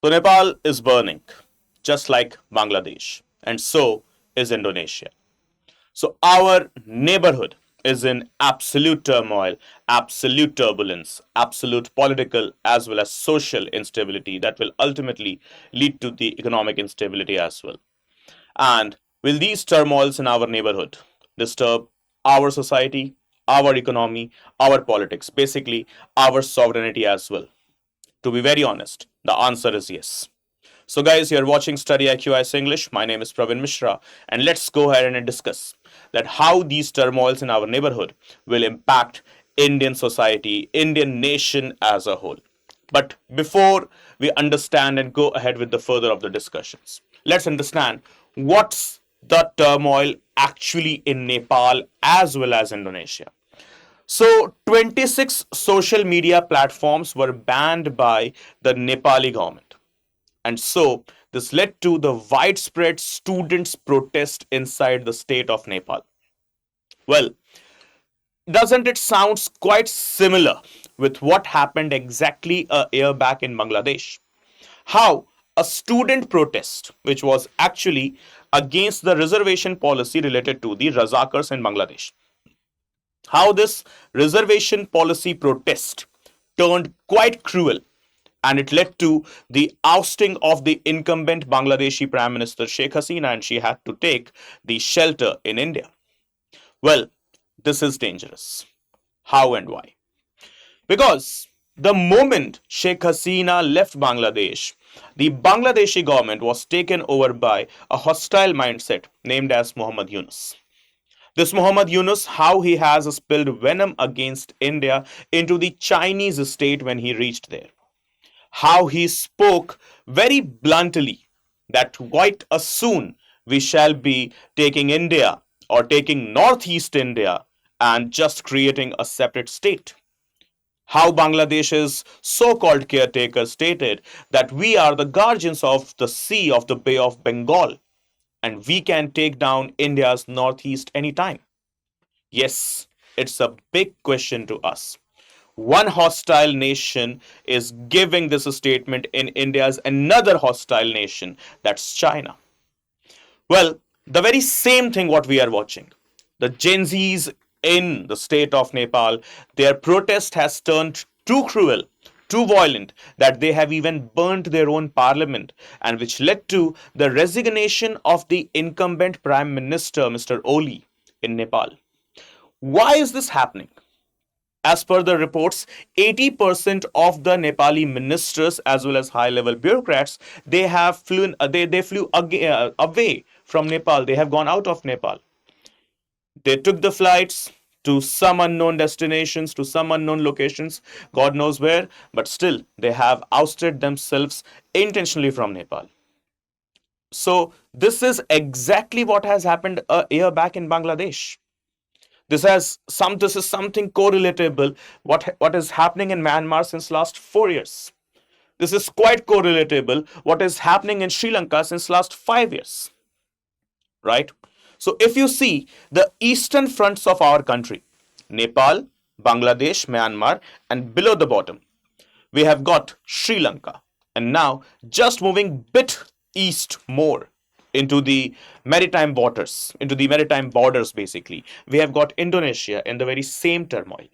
So Nepal is burning, just like Bangladesh, and so is Indonesia. So our neighborhood is in absolute turmoil, absolute turbulence, absolute political as well as social instability that will ultimately lead to the economic instability as well. And will these turmoils in our neighborhood disturb our society, our economy, our politics, basically our sovereignty as well? To be very honest, the answer is yes. So, guys, you're watching StudyIQ IAS English. My name is Pravin Mishra, and let's go ahead and discuss that how these turmoils in our neighborhood will impact Indian society, Indian nation as a whole. But before we understand and go ahead with the further of the discussions, let's understand what's the turmoil actually in Nepal as well as Indonesia. So, 26 social media platforms were banned by the Nepali government. And so this led to the widespread students' protest inside the state of Nepal. Well, doesn't it sound quite similar with what happened exactly a year back in Bangladesh? How a student protest, which was actually against the reservation policy related to the Razakars in Bangladesh, how this reservation policy protest turned quite cruel and it led to the ousting of the incumbent Bangladeshi Prime Minister Sheikh Hasina, and she had to take the shelter in India. Well, this is dangerous. How and why? Because the moment Sheikh Hasina left Bangladesh, the Bangladeshi government was taken over by a hostile mindset named as Muhammad Yunus. This Muhammad Yunus, how he has spilled venom against India into the Chinese state when he reached there. How he spoke very bluntly that quite soon we shall be taking India or taking Northeast India and just creating a separate state. How Bangladesh's so called caretaker stated that we are the guardians of the sea of the Bay of Bengal and we can take down India's Northeast anytime. Yes, it's a big question to us. One hostile nation is giving this statement in India's another hostile nation, that's China. Well, the very same thing what we are watching. The Gen Zs in the state of Nepal, their protest has turned too cruel, too violent, that they have even burnt their own parliament, and which led to the resignation of the incumbent Prime Minister, Mr. Oli, in Nepal. Why is this happening? As per the reports, 80% of the Nepali ministers as well as high level bureaucrats they have flown they flew away from Nepal. They have gone out of Nepal. They took the flights to some unknown destinations, to some unknown locations, God knows where, but still they have ousted themselves intentionally from Nepal. So this is exactly what has happened a year back in Bangladesh. This is something correlatable what is happening in Myanmar since last 4 years. This is quite correlatable what is happening in Sri Lanka since last 5 years, right? So if you see the eastern fronts of our country, Nepal, Bangladesh, Myanmar, and below the bottom, we have got Sri Lanka. And now, just moving bit east more into the maritime borders basically, we have got Indonesia in the very same turmoil.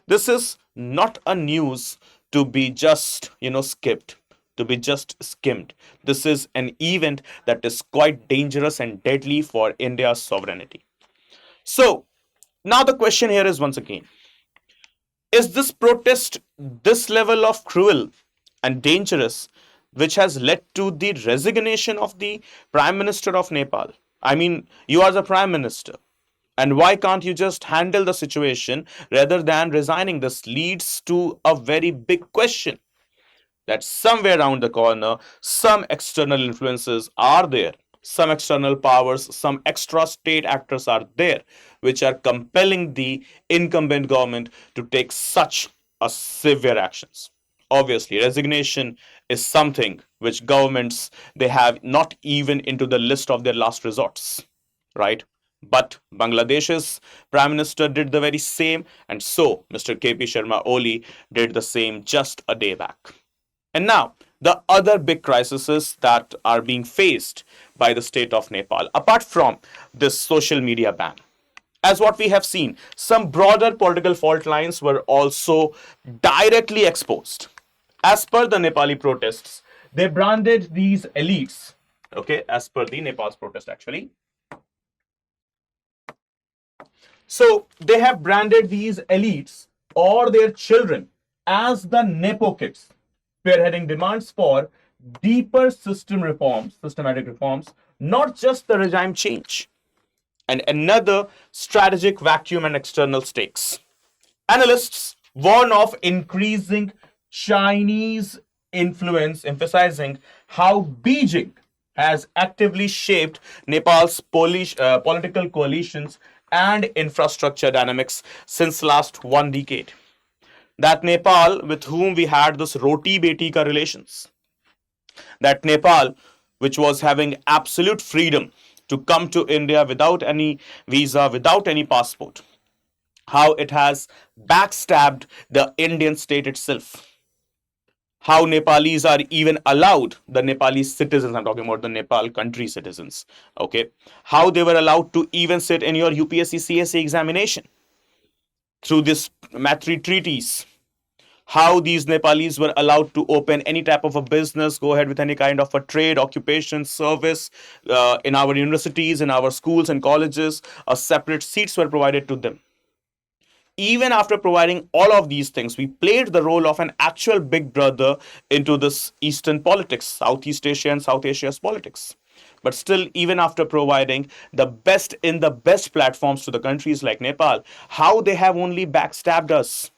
This is not a news to be just, skipped, to be just skimmed. This is an event that is quite dangerous and deadly for India's sovereignty. So, now the question here is once again, is this protest this level of cruel and dangerous, which has led to the resignation of the Prime Minister of Nepal? I mean, you are the Prime Minister. And why can't you just handle the situation rather than resigning? This leads to a very big question that somewhere around the corner, some external influences are there, some external powers, some extra state actors are there, which are compelling the incumbent government to take such a severe actions. Obviously, resignation is something which governments they have not even into the list of their last resorts, right? But Bangladesh's prime minister did the very same, and so Mr. KP Sharma Oli did the same just a day back. And now the other big crises that are being faced by the state of Nepal, apart from this social media ban. As what we have seen, some broader political fault lines were also directly exposed. As per the Nepali protests, they branded these elites, okay, as per the Nepal's protest actually. So they have branded these elites or their children as the Nepo kids, spearheading demands for deeper systematic reforms, not just the regime change. And another strategic vacuum and external stakes. Analysts warn of increasing Chinese influence, emphasizing how Beijing has actively shaped Nepal's political coalitions and infrastructure dynamics since last 1 decade. That Nepal, with whom we had this roti beti ka relations, that Nepal, which was having absolute freedom to come to India without any visa, without any passport, how it has backstabbed the Indian state itself. How Nepalis are even allowed, the Nepali citizens, I'm talking about the Nepal country citizens, okay, how they were allowed to even sit in your UPSC CSA examination through this Matri treaties, how these Nepalis were allowed to open any type of a business, go ahead with any kind of a trade, occupation, service in our universities, in our schools and colleges, separate seats were provided to them. Even after providing all of these things, we played the role of an actual big brother into this Eastern politics, Southeast Asia and South Asia's politics. But still, even after providing the best in the best platforms to the countries like Nepal, how they have only backstabbed us,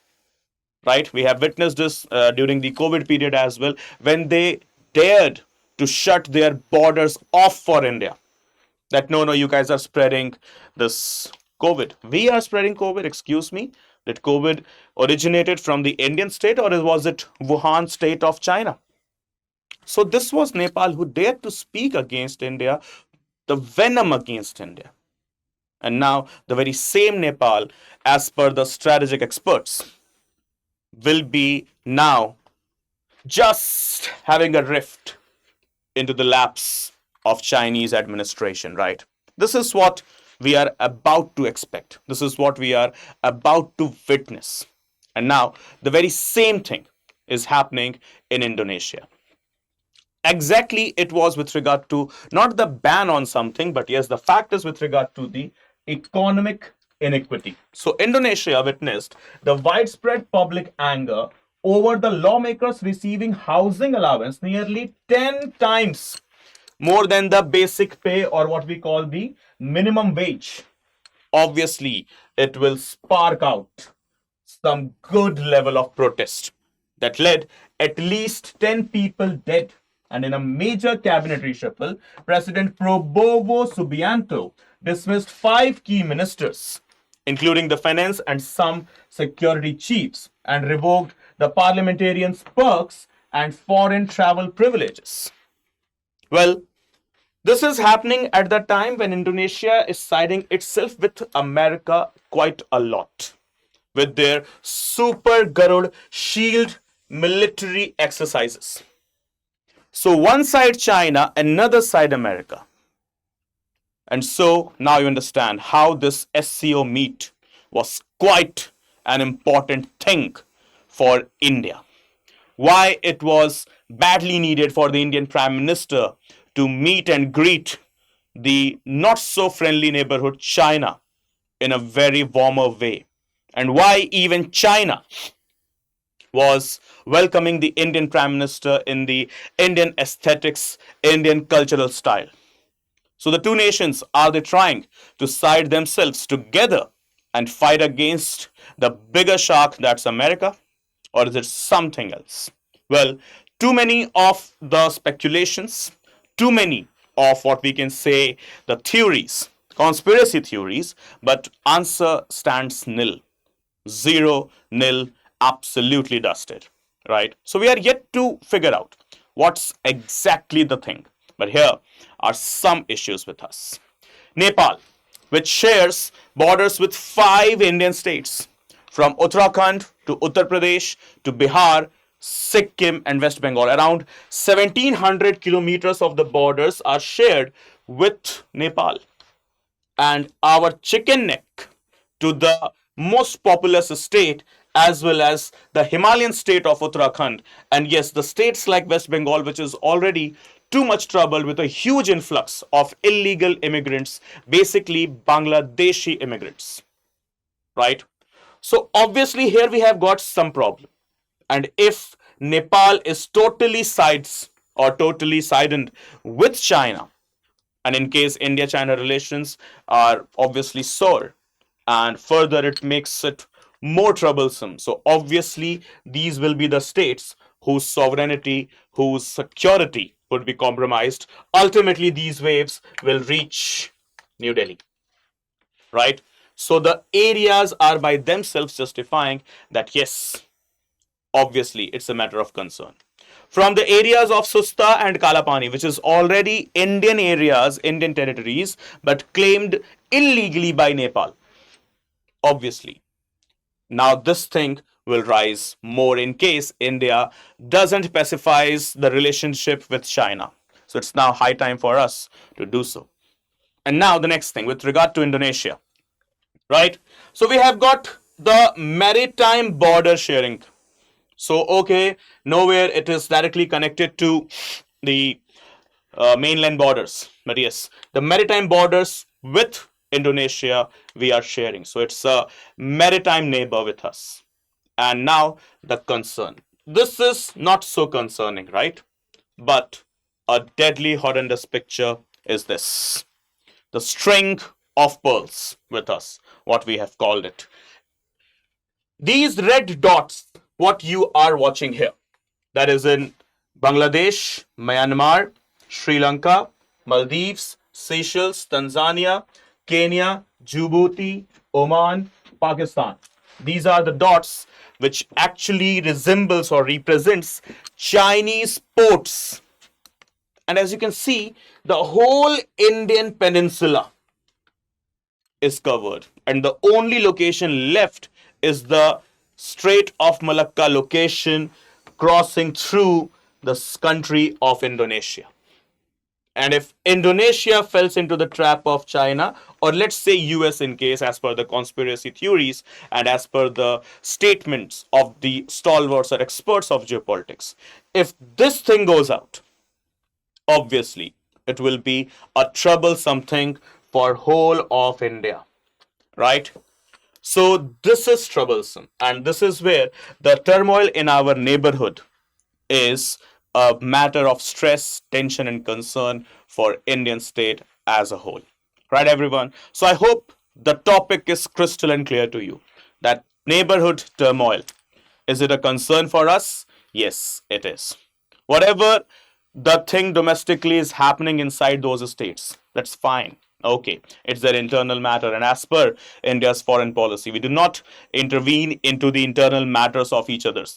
right? We have witnessed this during the COVID period as well, when they dared to shut their borders off for India. That no, you guys are spreading this COVID. We are spreading COVID, excuse me. Did COVID originated from the Indian state, or was it Wuhan state of China? So this was Nepal who dared to speak against India, the venom against India. And now the very same Nepal, as per the strategic experts, will be now just having a rift into the laps of Chinese administration, right? This is what we are about to expect. This is what we are about to witness. And now the very same thing is happening in Indonesia. Exactly, it was with regard to not the ban on something, but yes, the fact is with regard to the economic inequity. So Indonesia witnessed the widespread public anger over the lawmakers receiving housing allowance nearly 10 times more than the basic pay, or what we call the minimum wage. Obviously, it will spark out some good level of protest that led at least 10 people dead. And in a major cabinet reshuffle, President Prabowo Subianto dismissed 5 key ministers, including the finance and some security chiefs, and revoked the parliamentarians' perks and foreign travel privileges. Well, this is happening at the time when Indonesia is siding itself with America quite a lot with their Super Garud Shield military exercises. So one side China, another side America. And so now you understand how this SCO meet was quite an important thing for India. Why it was badly needed for the Indian Prime Minister to meet and greet the not so friendly neighborhood China in a very warmer way. And why even China was welcoming the Indian Prime Minister in the Indian aesthetics, Indian cultural style. So the two nations, are they trying to side themselves together and fight against the bigger shark that's America? Or is it something else? Well, too many of the speculations, too many of what we can say the theories, conspiracy theories, but answer stands nil. Zero, nil, absolutely dusted. Right? So we are yet to figure out what's exactly the thing. But here are some issues with us. Nepal, which shares borders with 5 Indian states, from Uttarakhand to Uttar Pradesh to Bihar, Sikkim, and West Bengal. Around 1700 kilometers of the borders are shared with Nepal. And our chicken neck to the most populous state as well as the Himalayan state of Uttarakhand. And yes, the states like West Bengal, which is already too much trouble with a huge influx of illegal immigrants, basically Bangladeshi immigrants, right? So obviously here we have got some problem. And if Nepal is totally sides or totally sided with China, and in case India-China relations are obviously sore, and further it makes it more troublesome. So obviously these will be the states whose sovereignty, whose security would be compromised. Ultimately, these waves will reach New Delhi, right? So the areas are by themselves justifying that yes, obviously it's a matter of concern. From the areas of Susta and Kalapani, which is already Indian areas, Indian territories, but claimed illegally by Nepal, obviously. Now this thing will rise more in case India doesn't pacifies the relationship with China. So it's now high time for us to do so. And now the next thing with regard to Indonesia, right? So we have got the maritime border sharing. So, okay, nowhere it is directly connected to the mainland borders. But yes, the maritime borders with Indonesia we are sharing. So, it's a maritime neighbor with us. And now the concern. This is not so concerning, right? But a deadly horrendous picture is this: the string of pearls with us, what we have called it. These red dots, what you are watching here, that is in Bangladesh, Myanmar, Sri Lanka, Maldives, Seychelles, Tanzania, Kenya, Djibouti, Oman, Pakistan. These are the dots which actually resembles or represents Chinese ports. And as you can see, the whole Indian peninsula is covered, and the only location left is the Strait of Malacca location crossing through the country of Indonesia. And if Indonesia falls into the trap of China, or let's say US in case, as per the conspiracy theories and as per the statements of the stalwarts or experts of geopolitics, if this thing goes out, obviously it will be a troublesome thing for whole of India, right? So this is troublesome, and this is where the turmoil in our neighborhood is a matter of stress, tension, and concern for Indian state as a whole. Right, everyone? So I hope the topic is crystal and clear to you. That neighborhood turmoil, is it a concern for us? Yes, it is. Whatever the thing domestically is happening inside those states, that's fine. Okay, it's their internal matter, and as per India's foreign policy, we do not intervene into the internal matters of each other's,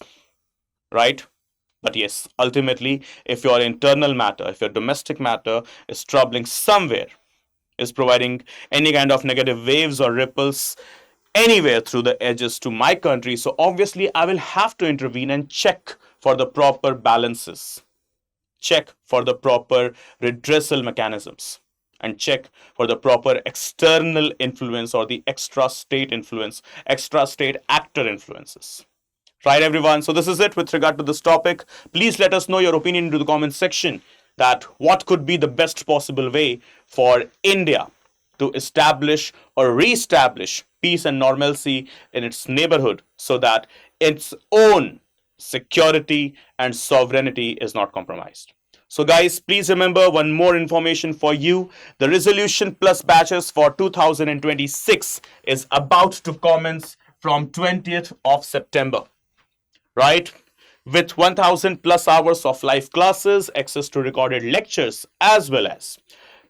right? But yes, ultimately, if your internal matter, if your domestic matter is troubling somewhere, is providing any kind of negative waves or ripples anywhere through the edges to my country, so obviously I will have to intervene and check for the proper balances, check for the proper redressal mechanisms, and check for the proper external influence or the extra state influence, extra state actor influences. Right, everyone? So this is it with regard to this topic. Please let us know your opinion into the comment section, that what could be the best possible way for India to establish or re-establish peace and normalcy in its neighborhood so that its own security and sovereignty is not compromised. So guys, please remember one more information for you. The Resolution Plus batches for 2026 is about to commence from 20th of September, right? With 1000 plus hours of live classes, access to recorded lectures, as well as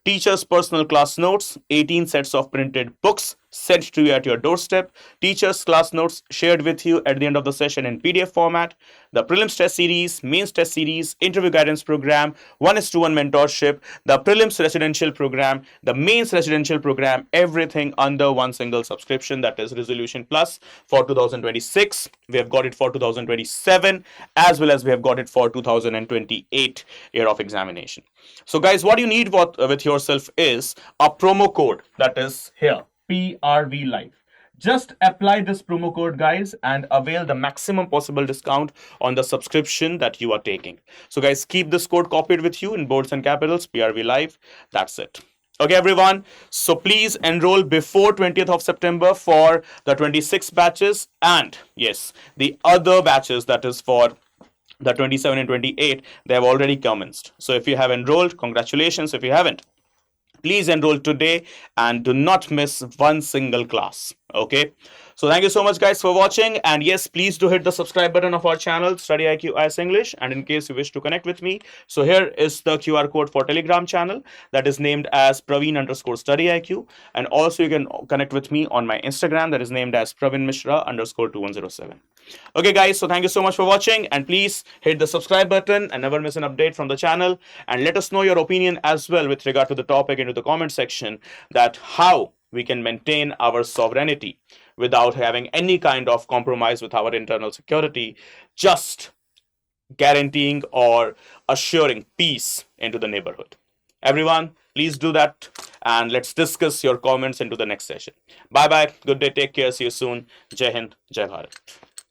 teachers' personal class notes, 18 sets of printed books, sent to you at your doorstep, teachers' class notes shared with you at the end of the session in PDF format, the prelims test series, mains test series, interview guidance program, 1:1 mentorship, the prelims residential program, the mains residential program, everything under one single subscription, that is Resolution Plus for 2026. We have got it for 2027, as well as we have got it for 2028 year of examination. So guys, what you need with yourself is a promo code, that is here, PRV Live. Just apply this promo code, guys, and avail the maximum possible discount on the subscription that you are taking. So guys, keep this code copied with you in bolds and capitals, PRV Live. That's it. Okay, everyone. So please enroll before 20th of September for the 26 batches, and yes, the other batches, that is for the 27 and 28, they have already commenced. So if you have enrolled, congratulations. If you haven't, please enroll today and do not miss one single class. Okay, so thank you so much, guys, for watching. And yes, please do hit the subscribe button of our channel, StudyIQ IAS English. And in case you wish to connect with me, so here is the QR code for Telegram channel that is named as Praveen_StudyIQ. And also you can connect with me on my Instagram that is named as Praveen Mishra_2107. Okay, guys, so thank you so much for watching, and please hit the subscribe button and never miss an update from the channel. And let us know your opinion as well with regard to the topic into the comment section, that how we can maintain our sovereignty without having any kind of compromise with our internal security, just guaranteeing or assuring peace into the neighborhood. Everyone, please do that, and let's discuss your comments into the next session. Bye bye, good day, take care, see you soon. Jai Hind, Jai Bharat.